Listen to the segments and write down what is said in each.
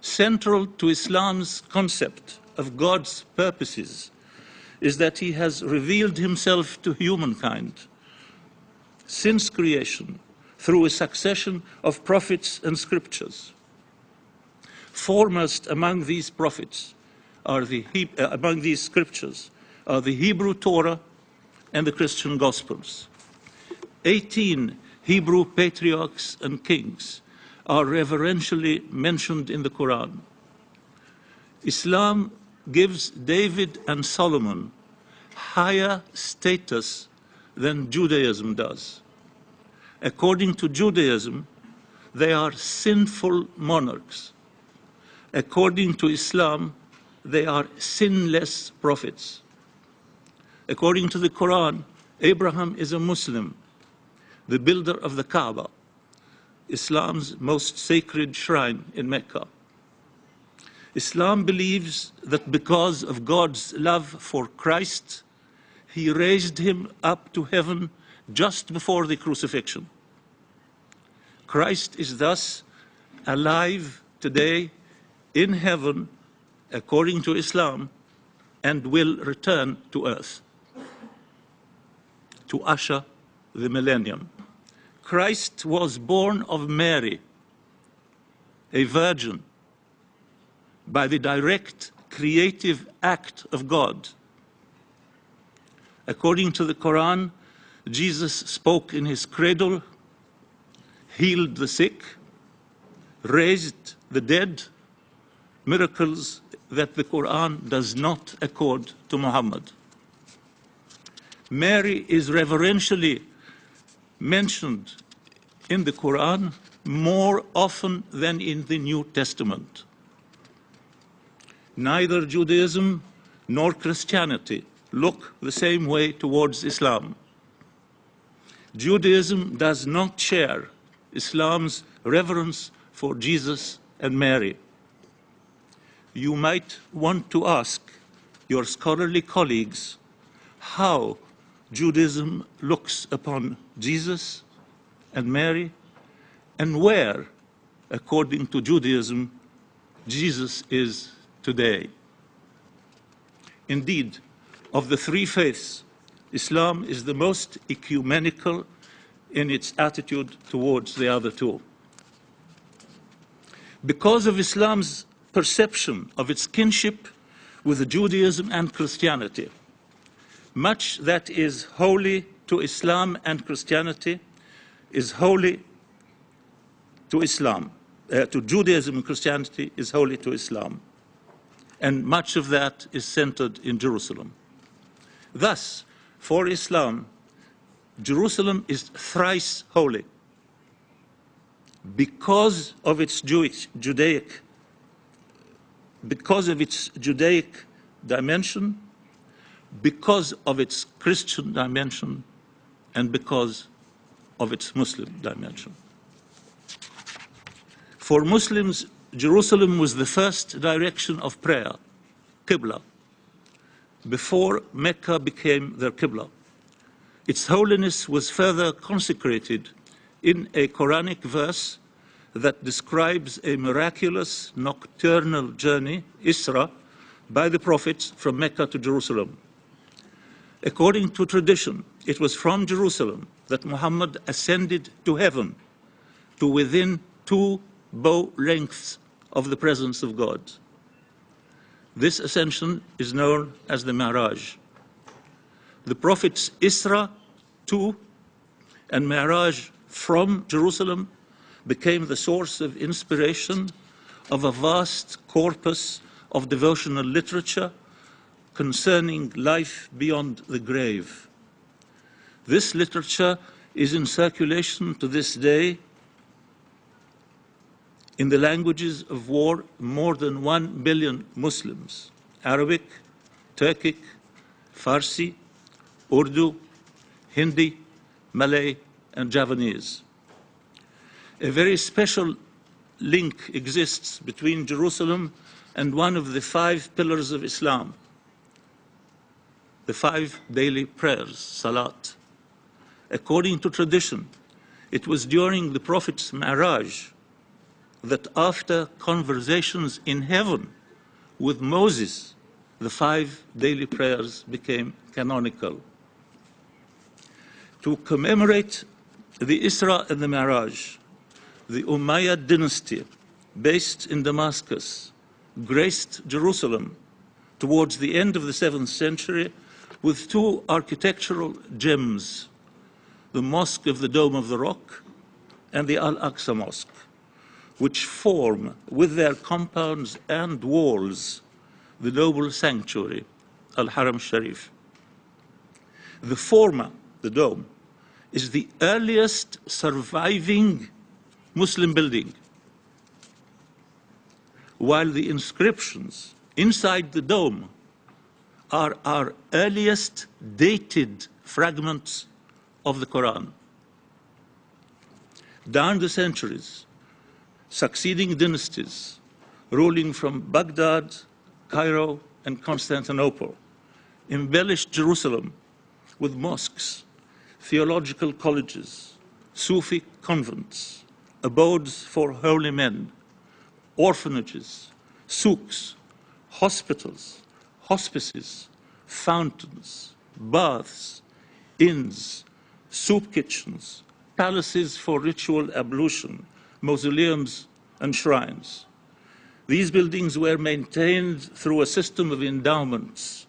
Central to Islam's concept of God's purposes is that he has revealed himself to humankind since creation through a succession of prophets and scriptures. Foremost among these prophets among these scriptures are the Hebrew Torah and the Christian Gospels. 18 Hebrew patriarchs and kings are reverentially mentioned in the Quran. Islam gives David and Solomon higher status than Judaism does. According to Judaism, they are sinful monarchs. According to Islam, they are sinless prophets. According to the Quran, Abraham is a Muslim, the builder of the Kaaba, Islam's most sacred shrine in Mecca. Islam believes that because of God's love for Christ, he raised him up to heaven just before the crucifixion. Christ is thus alive today in heaven, according to Islam, and will return to earth to usher the millennium. Christ was born of Mary, a virgin, by the direct creative act of God. According to the Quran, Jesus spoke in his cradle, healed the sick, raised the dead, miracles that the Quran does not accord to Muhammad. Mary is reverentially mentioned in the Quran more often than in the New Testament. Neither Judaism nor Christianity look the same way towards Islam. Judaism does not share Islam's reverence for Jesus and Mary. You might want to ask your scholarly colleagues how Judaism looks upon Jesus and Mary, and where, according to Judaism, Jesus is today. Indeed, of the three faiths, Islam is the most ecumenical in its attitude towards the other two. Because of Islam's perception of its kinship with Judaism and Christianity, much that is holy to Islam and Christianity is holy to Islam. To Judaism and Christianity is holy to Islam. And much of that is centered in Jerusalem. Thus, for Islam, Jerusalem is thrice holy because of its Judaic dimension, because of its Christian dimension, and because of its Muslim dimension. For Muslims, Jerusalem was the first direction of prayer, Qibla, before Mecca became their Qibla. Its holiness was further consecrated in a Quranic verse that describes a miraculous nocturnal journey, Isra, by the prophets from Mecca to Jerusalem. According to tradition, it was from Jerusalem that Muhammad ascended to heaven, to within 2 bow lengths of the presence of God. This ascension is known as the Mi'raj. The prophets Isra to and Mi'raj from Jerusalem became the source of inspiration of a vast corpus of devotional literature concerning life beyond the grave. This literature is in circulation to this day in the languages of more than 1 billion Muslims: Arabic, Turkic, Farsi, Urdu, Hindi, Malay, and Javanese. A very special link exists between Jerusalem and one of the 5 pillars of Islam, the 5 daily prayers, Salat. According to tradition, it was during the Prophet's Mi'raj that after conversations in heaven with Moses, the 5 daily prayers became canonical. To commemorate the Isra and the Mi'raj, the Umayyad dynasty, based in Damascus, graced Jerusalem towards the end of the 7th century with 2 architectural gems, the Mosque of the Dome of the Rock and the Al-Aqsa Mosque, which form, with their compounds and walls, the noble sanctuary, Al-Haram Sharif. The former, the dome, is the earliest surviving Muslim building, while the inscriptions inside the dome are our earliest dated fragments of the Quran. Down the centuries, succeeding dynasties, ruling from Baghdad, Cairo, and Constantinople, embellished Jerusalem with mosques, theological colleges, Sufi convents, abodes for holy men, orphanages, souks, hospitals, hospices, fountains, baths, inns, soup kitchens, palaces for ritual ablution, mausoleums, and shrines. These buildings were maintained through a system of endowments.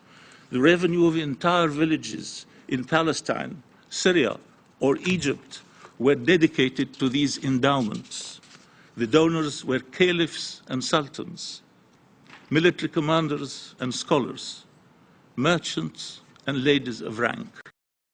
The revenue of entire villages in Palestine, Syria, or Egypt were dedicated to these endowments. The donors were caliphs and sultans, military commanders and scholars, merchants and ladies of rank.